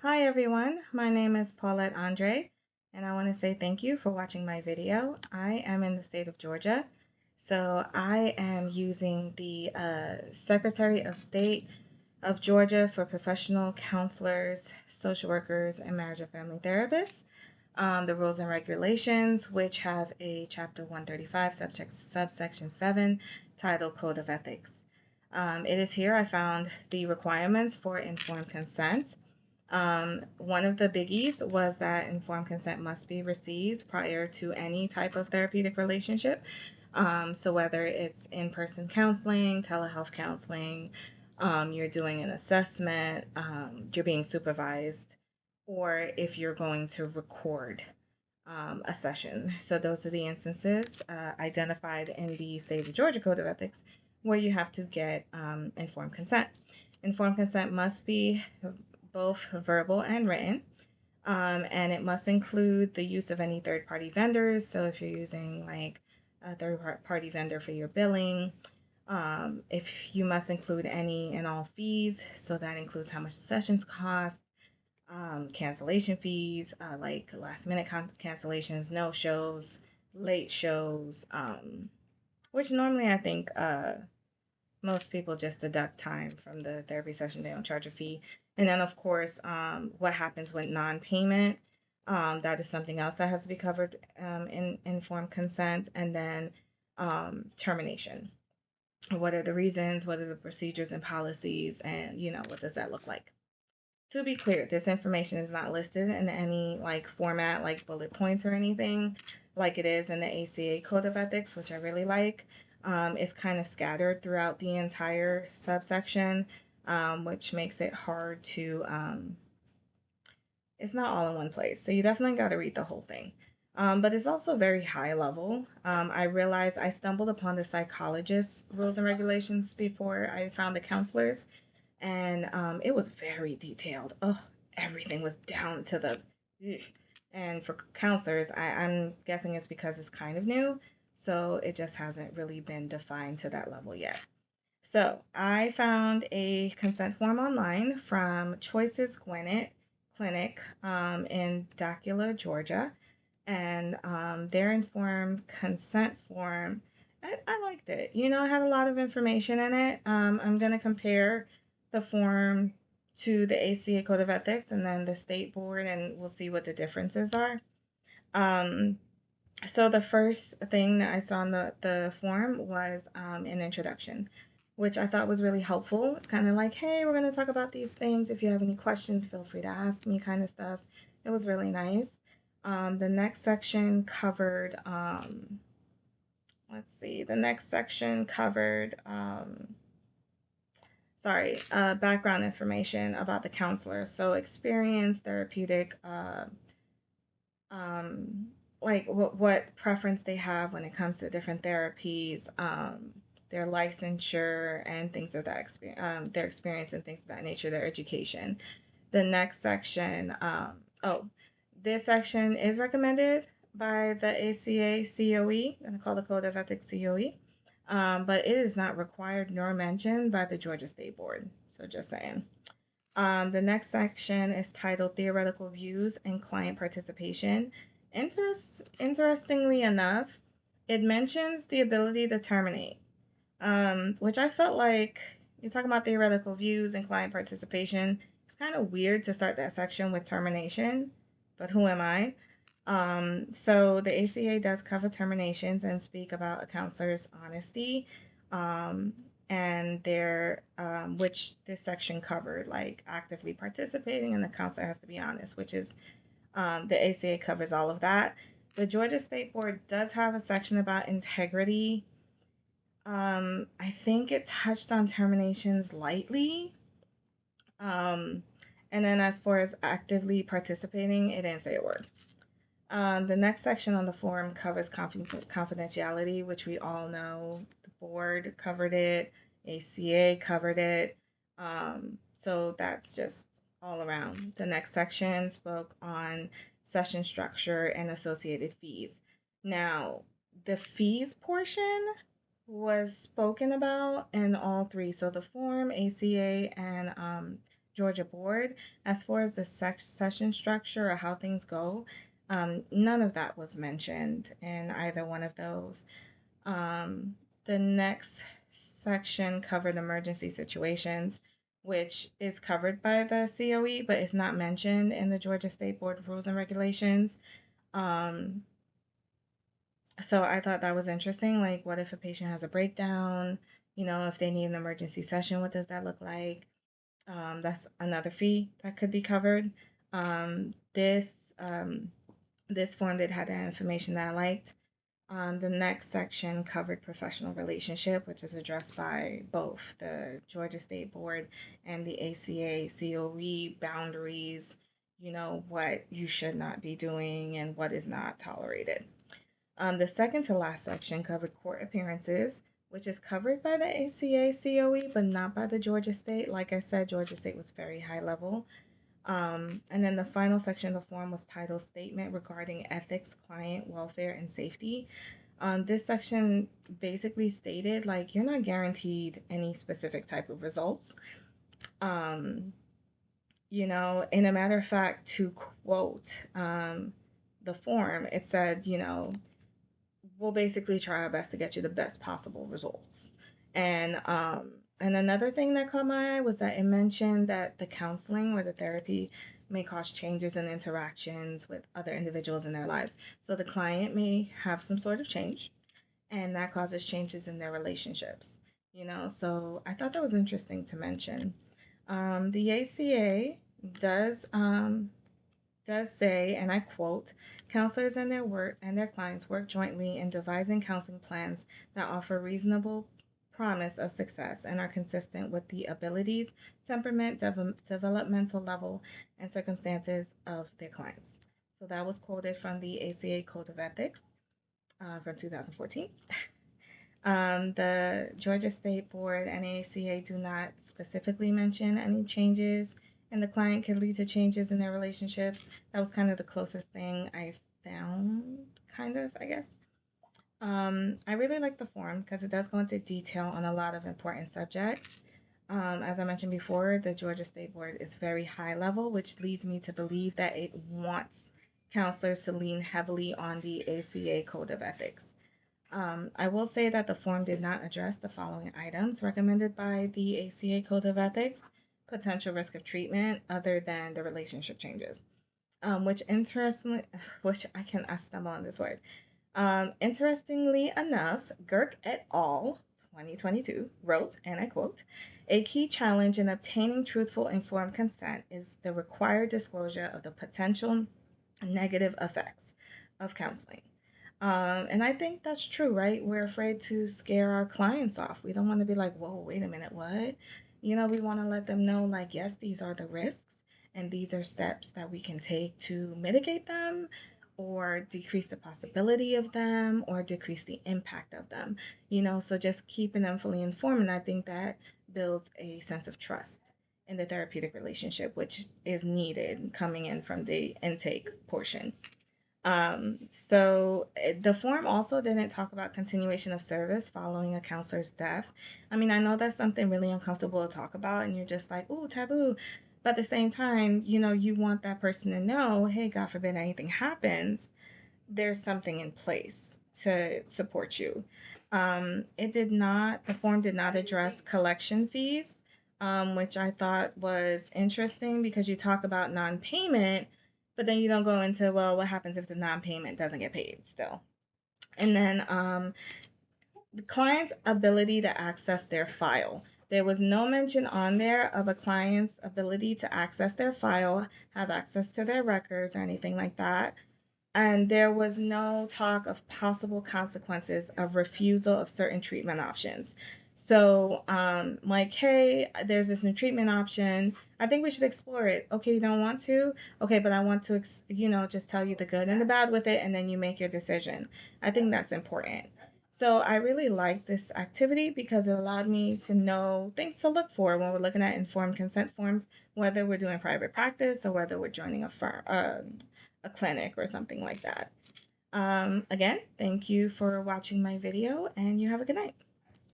Hi everyone, my name is Paulette Andre, and I want to say thank you for watching my video. I am in the state of Georgia, so I am using the Secretary of State of Georgia for Professional Counselors, Social Workers, and Marriage and Family Therapists, the rules and regulations, which have a Chapter 135, subsection 7, titled Code of Ethics. It is here I found the requirements for informed consent. One of the biggies was that informed consent must be received prior to any type of therapeutic relationship. So whether it's in-person counseling, telehealth counseling, you're doing an assessment, you're being supervised, or if you're going to record a session. So those are the instances identified in the State of Georgia Code of Ethics where you have to get informed consent. Informed consent must be both verbal and written. And it must include the use of any third party vendors. So if you're using like a third party vendor for your billing, if you must include any and all fees, so that includes how much the sessions cost, cancellation fees, like last minute cancellations, no shows, late shows, which normally I think most people just deduct time from the therapy session. They don't charge a fee. And then, of course, what happens with non-payment? That is something else that has to be covered in informed consent. And then termination. What are the reasons? What are the procedures and policies? And, what does that look like? To be clear, this information is not listed in any like format, like bullet points or anything, like it is in the ACA Code of Ethics, which I really like. It's kind of scattered throughout the entire subsection, which makes it hard to, it's not all in one place. So you definitely got to read the whole thing. But it's also very high level. I realized I stumbled upon the psychologist rules and regulations before I found the counselors, and it was very detailed. Oh, everything was down to the. Ugh. And for counselors, I'm guessing it's because it's kind of new, so it just hasn't really been defined to that level yet. So I found a consent form online from Choices Gwinnett Clinic in Dacula, Georgia, and their informed consent form. I liked it. It had a lot of information in it. I'm going to compare the form to the ACA Code of Ethics and then the state board, and we'll see what the differences are. Um, so the first thing that I saw in the form was an introduction, which I thought was really helpful. It's kind of like, hey, we're going to talk about these things. If you have any questions, feel free to ask me, kind of stuff. It was really nice. The next section covered, let's see, the next section covered, background information about the counselor. So experience, therapeutic, um, like what preference they have when it comes to different therapies, their licensure and things of that experience, their experience and things of that nature, their education. The next section, this section is recommended by the ACA COE, and I call the Code of Ethics COE, but it is not required nor mentioned by the Georgia State Board. So just saying. The next section is titled Theoretical Views and Client Participation. Interestingly enough, it mentions the ability to terminate, which I felt like you're talking about theoretical views and client participation. It's kind of weird to start that section with termination, but who am I? So the ACA does cover terminations and speak about a counselor's honesty, um, and their which this section covered, like actively participating, and the counselor has to be honest, which is the ACA covers all of that. The Georgia State Board does have a section about integrity. I think it touched on terminations lightly. Um, and then as far as actively participating, it didn't say a word. The next section on the form covers confidentiality, which we all know. The board covered it, ACA covered it. So that's just all around. The next section spoke on session structure and associated fees. Now, the fees portion was spoken about in all three. So the form, ACA, and Georgia board. As far as the session structure or how things go, none of that was mentioned in either one of those. The next section covered emergency situations, which is covered by the COE, but is not mentioned in the Georgia State Board of Rules and Regulations. So I thought that was interesting. Like, what if a patient has a breakdown? If they need an emergency session, what does that look like? That's another fee that could be covered. Um, this um, this form did have that information that I liked. The next section covered professional relationship, which is addressed by both the Georgia State Board and the ACA COE boundaries, what you should not be doing and what is not tolerated. The second to last section covered court appearances, which is covered by the ACA COE, but not by the Georgia State. Like I said, Georgia State was very high level. And then the final section of the form was titled Statement Regarding Ethics, Client Welfare, and Safety. This section basically stated like you're not guaranteed any specific type of results. In a matter of fact, to quote the form, it said, we'll basically try our best to get you the best possible results. And another thing that caught my eye was that it mentioned that the counseling or the therapy may cause changes in interactions with other individuals in their lives. So the client may have some sort of change, and that causes changes in their relationships. So I thought that was interesting to mention. The ACA does say, and I quote, counselors and their clients work jointly in devising counseling plans that offer reasonable promise of success and are consistent with the abilities, temperament, developmental level, and circumstances of their clients. So that was quoted from the ACA Code of Ethics from 2014. The Georgia State Board and ACA do not specifically mention any changes and the client could lead to changes in their relationships. That was kind of the closest thing I found, kind of, I guess. I really like the form because it does go into detail on a lot of important subjects. As I mentioned before, the Georgia State Board is very high level, which leads me to believe that it wants counselors to lean heavily on the ACA Code of Ethics. I will say that the form did not address the following items recommended by the ACA Code of Ethics: potential risk of treatment other than the relationship changes. Which interestingly, I stumble on this word. Interestingly enough, Girk et al. 2022 wrote, and I quote, a key challenge in obtaining truthful informed consent is the required disclosure of the potential negative effects of counseling. And I think that's true, right? We're afraid to scare our clients off. We don't want to be like, whoa, wait a minute, what? We want to let them know, like, yes, these are the risks, and these are steps that we can take to mitigate them or decrease the possibility of them or decrease the impact of them. So just keeping them fully informed. And I think that builds a sense of trust in the therapeutic relationship, which is needed coming in from the intake portion. So the form also didn't talk about continuation of service following a counselor's death. I mean, I know that's something really uncomfortable to talk about, and you're just like, ooh, taboo. But at the same time, you want that person to know, hey, God forbid anything happens, there's something in place to support you. The form did not address collection fees, which I thought was interesting because you talk about non-payment, but then you don't go into, well, what happens if the non-payment doesn't get paid still? And then the client's ability to access their file. There was no mention on there of a client's ability to access their file, have access to their records, or anything like that. And there was no talk of possible consequences of refusal of certain treatment options. So, like, hey, there's this new treatment option. I think we should explore it. Okay, you don't want to? Okay, but I want to, just tell you the good and the bad with it, and then you make your decision. I think that's important. So I really like this activity because it allowed me to know things to look for when we're looking at informed consent forms, whether we're doing private practice or whether we're joining a firm, a clinic or something like that. Again, thank you for watching my video and you have a good night.